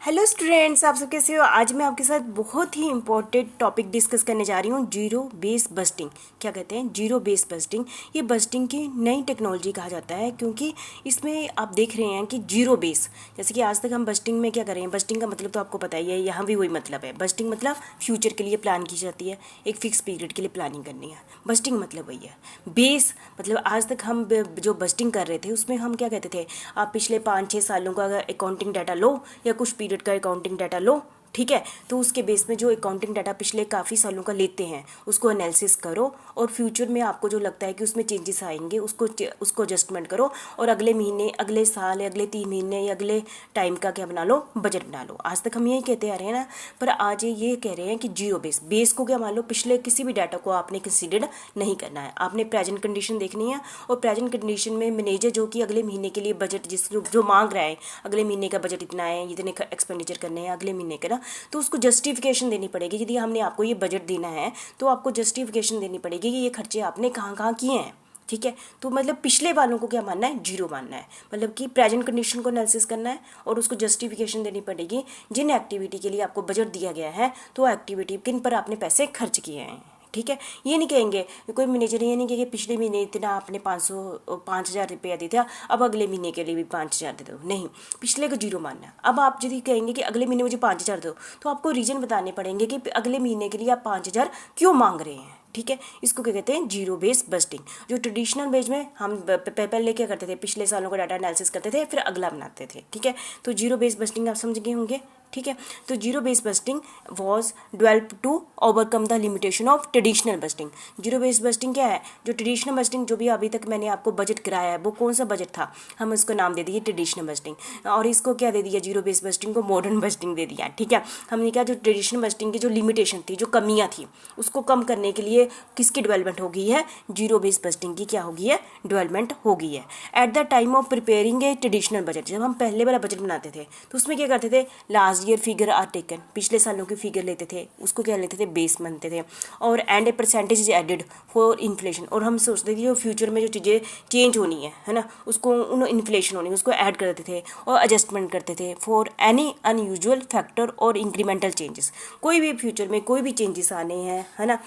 Hello students, आप सब कैसे हो। आज मैं आपके साथ बहुत ही इंपॉर्टेंट टॉपिक डिस्कस करने जा रही हूँ, जीरो बेस बस्टिंग। क्या कहते हैं? Zero base budgeting. ये बस्टिंग की नई टेक्नोलॉजी कहा जाता है, क्योंकि इसमें आप देख रहे हैं कि जीरो बेस, जैसे कि आज तक हम बस्टिंग में क्या कर रहे हैं। बस्टिंग का मतलब तो आपको पता ही है, यहाँ भी वही मतलब है। बस्टिंग मतलब फ्यूचर के लिए प्लान की जाती है, एक फिक्स पीरियड के लिए प्लानिंग करनी है। बस्टिंग मतलब वही है। बेस मतलब आज तक हम जो बस्टिंग कर रहे थे उसमें हम क्या कहते थे, आप पिछले 5-6 सालों का अकाउंटिंग डाटा लो या कुछ पीरियड का अकाउंटिंग डाटा लो, ठीक है। तो उसके बेस में जो अकाउंटिंग डाटा पिछले काफ़ी सालों का लेते हैं उसको एनालिसिस करो, और फ्यूचर में आपको जो लगता है कि उसमें चेंजेस आएंगे उसको एडजस्टमेंट करो, और अगले महीने, अगले साल या अगले 3 महीने या अगले टाइम का क्या बना लो, बजट बना लो। आज तक हम यही कहते आ रहे हैं ना, पर आज ये कह रहे हैं कि जीरो बेस को क्या मान लो, पिछले किसी भी डाटा को आपने कंसीडर नहीं करना है। आपने प्रेजेंट कंडीशन देखनी है, और प्रेजेंट कंडीशन में मैनेजर जो कि अगले महीने के लिए बजट जो मांग रहा है, अगले महीने का बजट इतना है, इतने एक्सपेंडिचर करने हैं अगले महीने का ना, तो उसको जस्टिफिकेशन देनी पड़ेगी। यदि हमने आपको ये बजट देना है तो आपको जस्टिफिकेशन देनी पड़ेगी कि ये खर्चे आपने कहाँ कहाँ किए हैं, ठीक है। तो मतलब पिछले वालों को क्या मानना है, जीरो मानना है, मतलब कि प्रेजेंट कंडीशन को एनालिसिस करना है और उसको जस्टिफिकेशन देनी पड़ेगी। जिन एक्टिविटी के लिए आपको बजट दिया गया है तो वो एक्टिविटी किन पर आपने पैसे खर्च किए हैं, ठीक है। ये नहीं कहेंगे, कोई मैनेजर ये नहीं कहेंगे पिछले महीने इतना आपने 5,000 रुपया दिया था, अब अगले महीने के लिए भी 5,000 दे दो। नहीं, पिछले को जीरो मानना है। अब आप यदि कहेंगे कि अगले महीने मुझे 5,000 दो, तो आपको रीजन बताने पड़ेंगे कि अगले महीने के लिए आप 5,000 क्यों मांग रहे हैं, ठीक है। इसको क्या कहते हैं, जीरो बेस बस्टिंग। जो ट्रेडिशनल बेस में हम पहले क्या करते थे, पिछले सालों का डाटा एनालिसिस करते थे, फिर अगला बनाते थे, ठीक है। तो जीरो बेस बस्टिंग आप समझ गए होंगे, ठीक है। तो zero base budgeting was developed to overcome the limitation of traditional budgeting. Zero base budgeting क्या है, जो ट्रेडिशनल बस्टिंग जो भी अभी तक मैंने आपको बजट कराया है वो कौन सा बजट था, हम उसको नाम दे दिए ट्रेडिशनल बस्टिंग, और इसको क्या दे दिया, जीरो बेस बस्टिंग को मॉडर्न बस्टिंग दे दिया, ठीक है। हमने क्या, जो ट्रेडिशनल बस्टिंग की जो लिमिटेशन थी, जो कमियाँ थी, उसको कम करने के लिए किसकी डेवलपमेंट हो गई है, जीरो बेस बस्टिंग की क्या हो गई है, डेवलपमेंट हो गई है। At the time of preparing A traditional budget, जब हम पहले वाला बजट बनाते थे तो उसमें क्या करते थे, last year figure are taken, पिछले सालों की फिगर लेते थे, उसको क्या लेते थे, बेस बनते थे, और and a percentage is added for inflation. और हम सोचते थे जो फ्यूचर में जो चीज़ें चेंज होनी है ना, उसको उन इन्फ्लेशन होनी उसको ऐड करते थे और एडजस्टमेंट करते थे फॉर एनी अनयूजुअल फैक्टर और इंक्रीमेंटल चेंजेस। कोई भी फ्यूचर में कोई भी चेंजेस आने हैं, है ना,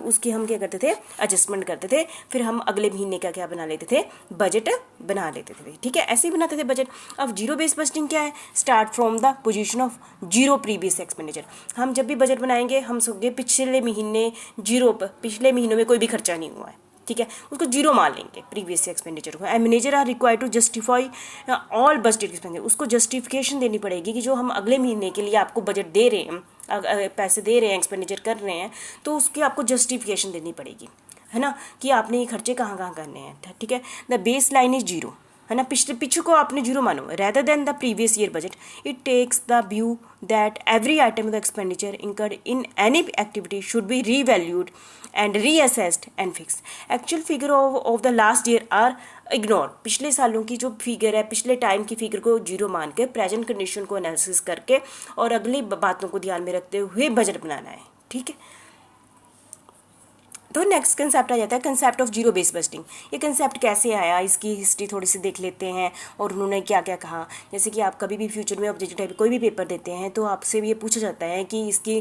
उसकी हम क्या करते थे, एडजस्टमेंट करते थे। फिर हम अगले महीने का क्या बना लेते थे, बजट बना लेते थे, ठीक है। ऐसे ही बनाते थे बजट। अब जीरो बेस बजटिंग क्या है, start from the position of zero previous expenditure. हम जब भी बजट बनाएंगे हम सोचेंगे पिछले महीने जीरो पर, पिछले महीनों में कोई भी खर्चा नहीं हुआ है, ठीक है, उसको जीरो मान लेंगे प्रीवियस एक्सपेंडिचर को। And manager are required to justify all budgeted expenditure. उसको जस्टिफिकेशन देनी पड़ेगी कि जो हम अगले महीने के लिए आपको बजट दे रहे हैं, पैसे दे रहे हैं, एक्सपेंडिचर कर रहे हैं, तो उसकी आपको जस्टिफिकेशन देनी पड़ेगी, है ना, कि आपने ये खर्चे कहाँ कहाँ करने हैं, ठीक है। The base line is zero, है ना, पिछले को आपने जीरो मानो, rather than the previous year budget. It takes the view that every item of the expenditure incurred in any activity should be revalued and reassessed and fix. Actual figure of the last year are ignore. पिछले सालों की जो figure है, पिछले time की figure को zero मान के प्रेजेंट कंडीशन को एनालिसिस करके और अगली बातों को ध्यान में रखते हुए बजट बनाना है, ठीक है। तो नेक्स्ट कंसेप्ट आ जाता है concept of zero base budgeting. ये कंसेप्ट कैसे आया, इसकी हिस्ट्री थोड़ी सी देख लेते हैं और उन्होंने क्या क्या कहा। जैसे कि आप कभी भी फ्यूचर में ऑब्जेक्टिव टाइप कोई भी पेपर देते हैं तो आपसे ये पूछा जाता है कि इसकी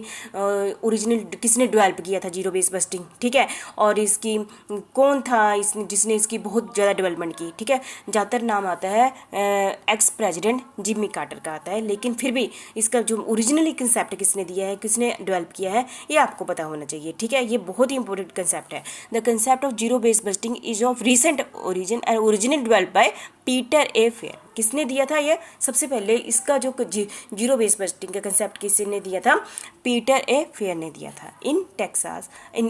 ओरिजिनल किसने डेवलप किया था जीरो बेस बस्टिंग, ठीक है, और इसकी कौन था जिसने इसकी बहुत ज़्यादा डेवलपमेंट की, ठीक है। ज़्यादातर नाम आता है एक्स प्रेजिडेंट जिमी कार्टर का आता है, लेकिन फिर भी इसका जो ओरिजिनली कंसेप्ट किसने दिया है, किसने डेवलप किया है, ये आपको पता होना चाहिए, ठीक है। ये बहुत ही इंपॉर्टेंट कंसेप्ट है। The concept of zero base budgeting is of recent origin and original developed by Peter A Pyhrr. किसने दिया था ये, सबसे पहले इसका जो जीरो बेस बस्टिंग का कंसेप्ट किसने दिया था, पीटर ए फेयर ने दिया था in Texas in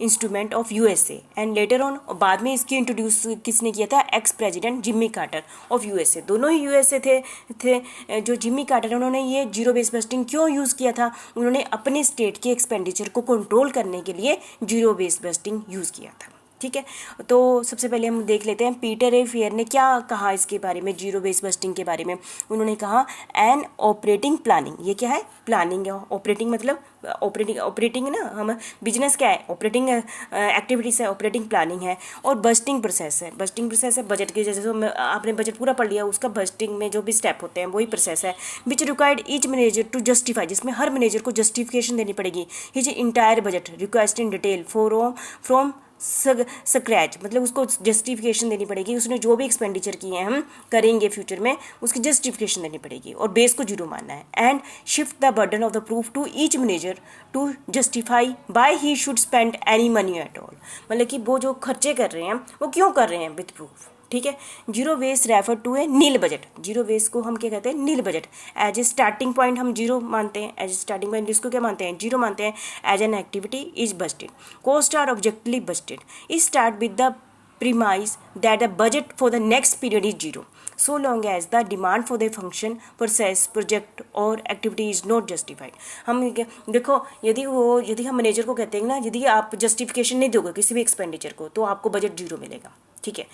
instrument of USA. And later on, बाद में इसकी इंट्रोड्यूस किसने किया था, ex president Jimmy Carter of USA. दोनों ही यूएसए थे। जो जिम्मी कार्टर है उन्होंने ये जीरो बेस बस्टिंग क्यों यूज़ किया था, उन्होंने अपने स्टेट के एक्सपेंडिचर को कंट्रोल करने के लिए जीरो बेस बस्टिंग यूज़ किया था, ठीक है। तो सबसे पहले हम देख लेते हैं पीटर ए फेयर ने क्या कहा इसके बारे में, जीरो बेस बस्टिंग के बारे में। उन्होंने कहा एन ऑपरेटिंग प्लानिंग, ये क्या है, प्लानिंग है। ऑपरेटिंग मतलब ऑपरेटिंग ना, हम बिजनेस क्या है, ऑपरेटिंग एक्टिविटीज़ है, ऑपरेटिंग प्लानिंग है। और बस्टिंग प्रोसेस है, बस्टिंग प्रोसेस है बजट के, जैसे आपने बजट पूरा पढ़ लिया, उसका बस्टिंग में जो भी स्टेप होते हैं वही प्रोसेस है। Which required each manager to justify, जिसमें हर मैनेजर को जस्टिफिकेशन देनी पड़ेगी his entire budget request in detail from scratch, मतलब उसको जस्टिफिकेशन देनी पड़ेगी, उसने जो भी एक्सपेंडिचर किए हैं हम करेंगे फ्यूचर में, उसकी जस्टिफिकेशन देनी पड़ेगी और बेस को जीरो मानना है। And shift the burden of the proof to each manager to justify by he should spend any money at all, मतलब कि वो जो खर्चे कर रहे हैं वो क्यों कर रहे हैं विथ प्रूफ। ठीक है। Zero waste refer to a nil budget, zero waste को हम क्या कहते हैं, nil budget. As a starting point हम जीरो मानते हैं, एज ए स्टार्टिंग पॉइंट इसको क्या मानते हैं, जीरो मानते हैं। As an activity is budgeted, cost are objectively budgeted, is start with the premise that the budget for the next period is zero so long as the demand for the function, process, project or activity is not justified। हम देखो, यदि हम manager को कहते हैं ना, यदि आप जस्टिफिकेशन नहीं दोगे किसी भी एक्सपेंडिचर को तो आपको बजट जीरो मिलेगा। ठीक है।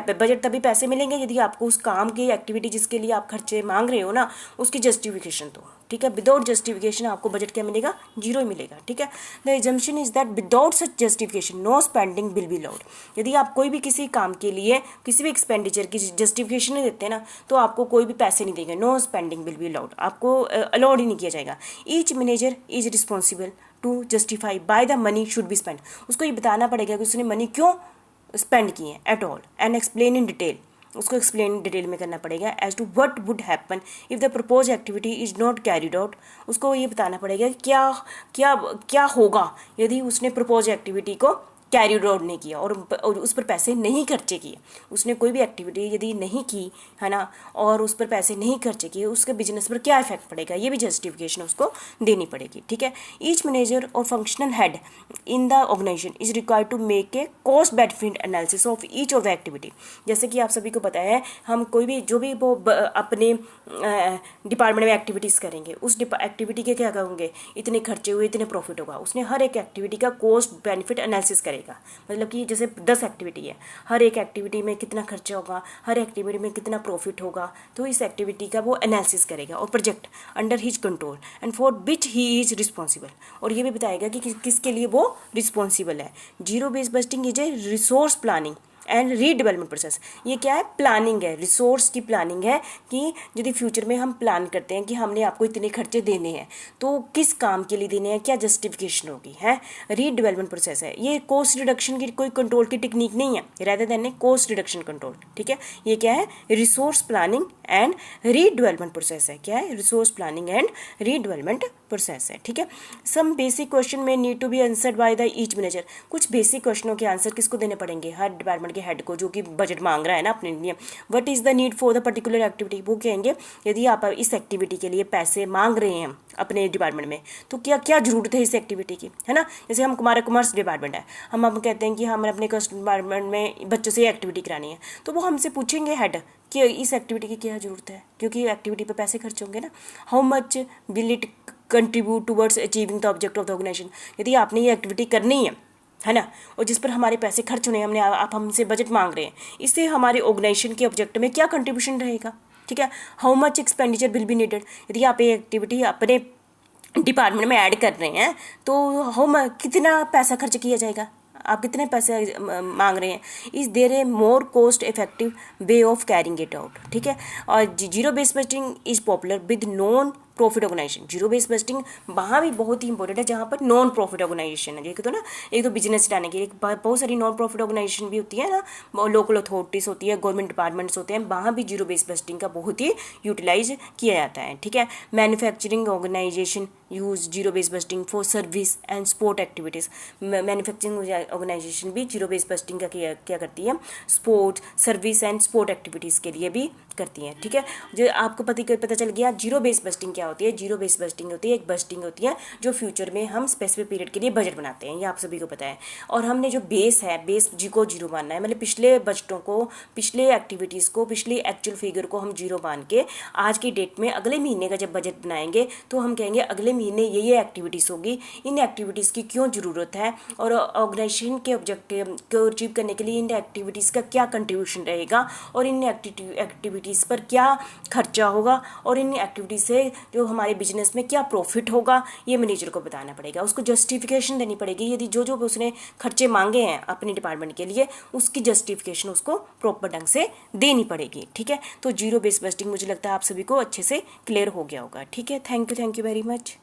बजट तभी पैसे मिलेंगे यदि आपको उस काम की एक्टिविटी जिसके लिए आप खर्चे मांग रहे हो ना, उसकी जस्टिफिकेशन दो। ठीक है। विदाउट जस्टिफिकेशन आपको बजट क्या मिलेगा, जीरो ही मिलेगा। ठीक है। The assumption is that without such justification no spending will be allowed. यदि आप कोई भी किसी काम के लिए किसी भी एक्सपेंडिचर की जस्टिफिकेशन नहीं देते ना, तो आपको कोई भी पैसे नहीं देंगे, no spending will be allowed, आपको अलाउड ही नहीं किया जाएगा। Each manager is responsible to justify by the money should be spend, उसको ये बताना पड़ेगा कि उसने मनी क्यों स्पेंड किए हैं at all, and explain in detail, उसको एक्सप्लेन डिटेल में करना पड़ेगा। As to what would happen if the propose activity is not carried out, उसको ये बताना पड़ेगा कि क्या क्या क्या होगा यदि उसने प्रपोज एक्टिविटी को कैरी आउट नहीं किया और उस पर पैसे नहीं खर्चे किए। उसने कोई भी एक्टिविटी यदि नहीं की है ना, और उस पर पैसे नहीं खर्चे किए, उसके बिजनेस पर क्या इफेक्ट पड़ेगा, ये भी जस्टिफिकेशन उसको देनी पड़ेगी। ठीक है। ईच मैनेजर और functional head in the organisation is required to make a cost benefit analysis of each of the activity. जैसे कि आप सभी को पता है, हम कोई भी जो भी वो अपने डिपार्टमेंट में एक्टिविटीज़ करेंगे, उस एक्टिविटी के क्या कहोगे, इतने खर्चे हुए, इतने प्रॉफिट होगा। उसने हर एक एक्टिविटी का कॉस्ट बेनिफिट एनालिसिस करेगा, मतलब कि जैसे 10 एक्टिविटी है, हर एक एक्टिविटी में कितना खर्चा होगा, हर एक्टिविटी में कितना प्रॉफिट होगा, तो इस एक्टिविटी का वो एनालिसिस करेगा। और project under his control and for which he is responsible, और ये भी बताएगा कि किसके लिए वो रिस्पॉन्सिबल है। Zero base budgeting is a resource planning and redevelopment process. ये क्या है, प्लानिंग है, रिसोर्स की प्लानिंग है कि यदि फ्यूचर में हम प्लान करते हैं कि हमने आपको इतने खर्चे देने हैं, तो किस काम के लिए देने हैं, क्या जस्टिफिकेशन होगी है। रीडेवलपमेंट प्रोसेस है, ये कॉस्ट रिडक्शन की कोई कंट्रोल की टेक्निक नहीं है, rather than a cost reduction control. ठीक है। ये क्या है, resource planning and redevelopment process है। क्या है, resource planning and redevelopment process है। ठीक है। Some basic question may need to be answered by the each manager, कुछ बेसिक क्वेश्चनों के आंसर किसको देने पड़ेंगे, हर डिपार्टमेंट के हेड को, जो कि बजट मांग रहा है ना अपने लिए। What is the need for the particular activity, वो कहेंगे यदि आप इस एक्टिविटी के लिए पैसे मांग रहे हैं अपने डिपार्टमेंट में, तो क्या क्या जरूरत है इस एक्टिविटी की, है ना। जैसे हम हमारा कॉमर्स डिपार्टमेंट है, हम कहते हैं कि हमें अपने डिपार्टमेंट में बच्चों से एक्टिविटी करानी है, तो वो हमसे पूछेंगे हेड कि इस एक्टिविटी की क्या जरूरत है, क्योंकि एक्टिविटी पे पैसे खर्च होंगे ना। How much will it contribute towards achieving the object of the organisation, यदि आपने ये एक्टिविटी करनी है ना, और जिस पर हमारे पैसे खर्च होने, हमने आप हमसे बजट मांग रहे हैं, इससे हमारे ऑर्गेनाइजेशन के ऑब्जेक्ट में क्या कंट्रीब्यूशन रहेगा। ठीक है। How much expenditure will be needed, यदि आप ये एक्टिविटी अपने डिपार्टमेंट में ऐड कर रहे हैं, तो कितना पैसा खर्च किया जाएगा, आप कितने पैसे मांग रहे हैं। Is there a more cost effective way of carrying it out. ठीक है। और zero base budgeting is popular with non profit organisation, zero base budgeting वहाँ भी बहुत ही इंपॉर्टेंट है जहाँ पर नॉन प्रॉफिट ऑर्गेनाइजेशन है। देखो तो ना, एक तो बिजनेस चलाने के लिए बहुत सारी नॉन प्रॉफिट ऑर्गेनाइजेशन भी होती है ना, लोकल अथॉरिटीज़ होती है, गवर्नमेंट डिपार्टमेंट्स होते हैं, वहाँ भी जीरो बेस बस्टिंग का बहुत ही यूटिलाइज किया जाता है। ठीक है। Manufacturing organisation use zero base budgeting for service and support activities, manufacturing organisation भी जीरो बेस बस्टिंग का क्या करती है, support, service and support activities के लिए भी करती हैं। ठीक है। जो आपको पता चल गया जीरो बेस बस्टिंग क्या होती है? जीरो बेस बजटिंग होती है, एक बजटिंग होती है जो फ्यूचर में हम स्पेसिफिक पीरियड के लिए बजट बनाते हैं, ये आप सभी को पता है। और हमने जो बेस है, बेस जी को जीरो मानना है, मतलब पिछले बजटों को, पिछले एक्टिविटीज़ को, पिछले एक्चुअल फिगर को हम जीरो मान के आज की डेट में अगले महीने का जब बजट बनाएंगे तो हम कहेंगे अगले महीने ये एक्टिविटीज़ होगी, इन एक्टिविटीज़ की क्यों ज़रूरत है और ऑर्गेनाइजेशन के ऑब्जेक्टिव को अचीव करने के लिए इन एक्टिविटीज़ का क्या कंट्रीब्यूशन रहेगा और इन एक्टिविटीज़ पर क्या खर्चा होगा और इन एक्टिविटीज़ से जो हमारे बिजनेस में क्या प्रॉफिट होगा, ये मैनेजर को बताना पड़ेगा, उसको जस्टिफिकेशन देनी पड़ेगी। यदि जो जो उसने खर्चे मांगे हैं अपने डिपार्टमेंट के लिए उसकी जस्टिफिकेशन उसको प्रॉपर ढंग से देनी पड़ेगी। ठीक है, तो जीरो बेस बजटिंग मुझे लगता है आप सभी को अच्छे से क्लियर हो गया होगा। ठीक है, थैंक यू वेरी मच।